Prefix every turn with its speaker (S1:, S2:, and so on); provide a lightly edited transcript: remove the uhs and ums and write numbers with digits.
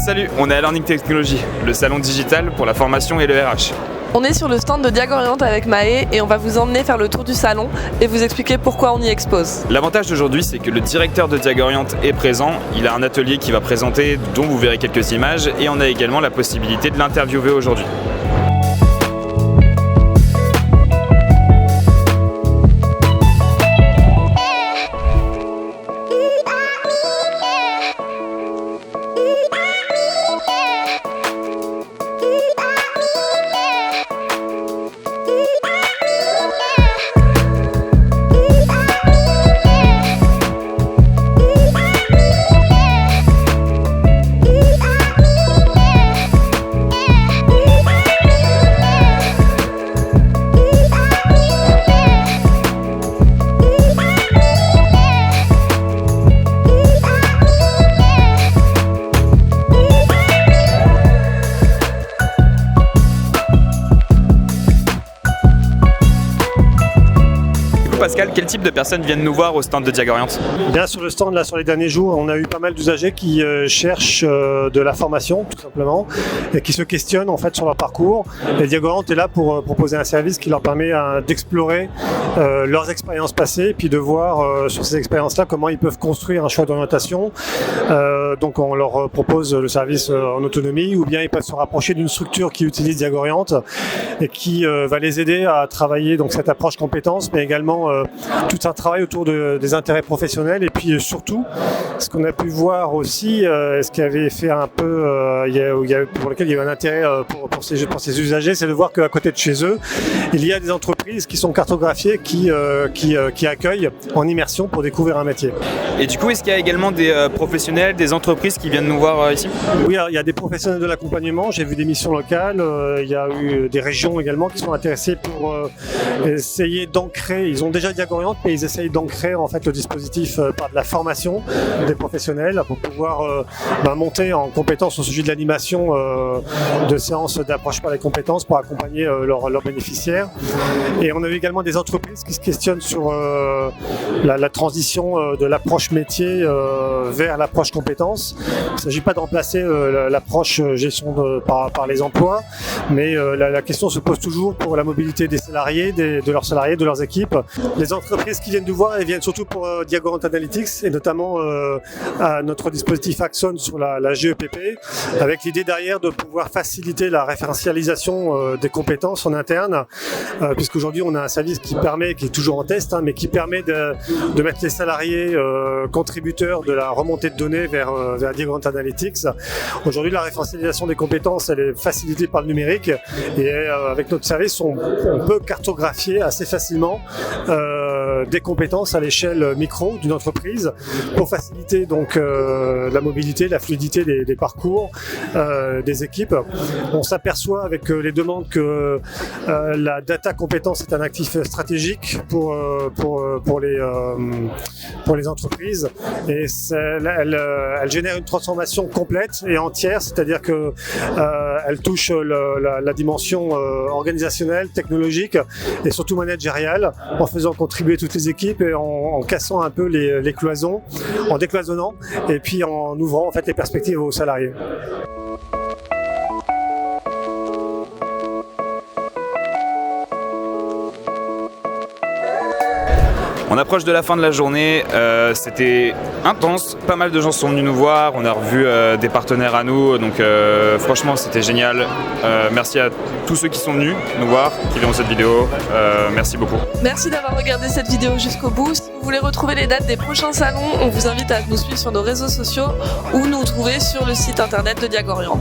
S1: Salut, on est à Learning Technology, le salon digital pour la formation et le RH.
S2: On est sur le stand de Diagorient avec Maë et on va vous emmener faire le tour du salon et vous expliquer pourquoi on y expose.
S1: L'avantage d'aujourd'hui, c'est que le directeur de Diagorient est présent, il a un atelier qui va présenter, dont vous verrez quelques images, et on a également la possibilité de l'interviewer aujourd'hui. Pascal, quel type de personnes viennent nous voir au stand de Diagorient?
S3: Bien, sur le stand, là, sur les derniers jours, on a eu pas mal d'usagers qui cherchent de la formation, tout simplement, et qui se questionnent en fait sur leur parcours. Et Diagorient est là pour proposer un service qui leur permet d'explorer leurs expériences passées, puis de voir sur ces expériences-là comment ils peuvent construire un choix d'orientation. Donc on leur propose le service en autonomie, ou bien ils peuvent se rapprocher d'une structure qui utilise Diagorient et qui va les aider à travailler donc cette approche compétence, mais également tout un travail autour des intérêts professionnels. Et puis surtout, ce qu'on a pu voir aussi, ce qui avait fait un peu, pour lequel il y a eu un intérêt pour ces usagers, c'est de voir qu'à côté de chez eux, il y a des entreprises qui sont cartographiées, qui accueillent en immersion pour découvrir un métier.
S1: Et du coup, est-ce qu'il y a également des professionnels, des entreprises qui viennent nous voir ici?
S3: Oui, il y a des professionnels de l'accompagnement, j'ai vu des missions locales, il y a eu des régions également qui sont intéressées pour essayer d'ancrer. Ils ont déjà Diagorient, mais ils essayent d'ancrer en fait le dispositif par de la formation des professionnels pour pouvoir monter en compétences au sujet de l'animation de séances d'approche par les compétences pour accompagner leurs bénéficiaires. Et on a eu également des entreprises qui se questionnent sur la transition de l'approche métier vers l'approche compétences. Il ne s'agit pas de remplacer l'approche gestion par les emplois, mais la question se pose toujours pour la mobilité des salariés, de leurs salariés, de leurs équipes. Les entreprises qui viennent nous voir, elles viennent surtout pour Diagorient Analytics et notamment à notre dispositif Axon sur la GEPP, avec l'idée derrière de pouvoir faciliter la référentialisation des compétences en interne, puisqu'aujourd'hui on a un service qui est toujours en test, mais qui permet de mettre les salariés contributeurs de la remontée de données vers Diagorient Analytics. Aujourd'hui, la référentialisation des compétences, elle est facilitée par le numérique, et avec notre service, on peut cartographier assez facilement des compétences à l'échelle micro d'une entreprise pour faciliter donc la mobilité, la fluidité des parcours des équipes. On s'aperçoit avec les demandes que la data compétence est un actif stratégique pour les entreprises, et elle génère une transformation complète et entière, c'est-à-dire que elle touche la dimension organisationnelle, technologique et surtout managériale, en faisant contribuer toutes les équipes et en cassant un peu les cloisons, en décloisonnant et puis en ouvrant en fait les perspectives aux salariés.
S1: On approche de la fin de la journée, c'était intense, pas mal de gens sont venus nous voir, on a revu des partenaires à nous, donc franchement c'était génial. Merci à tous ceux qui sont venus nous voir, qui verront cette vidéo, merci beaucoup.
S2: Merci d'avoir regardé cette vidéo jusqu'au bout. Si vous voulez retrouver les dates des prochains salons, on vous invite à nous suivre sur nos réseaux sociaux ou nous trouver sur le site internet de Diagorient.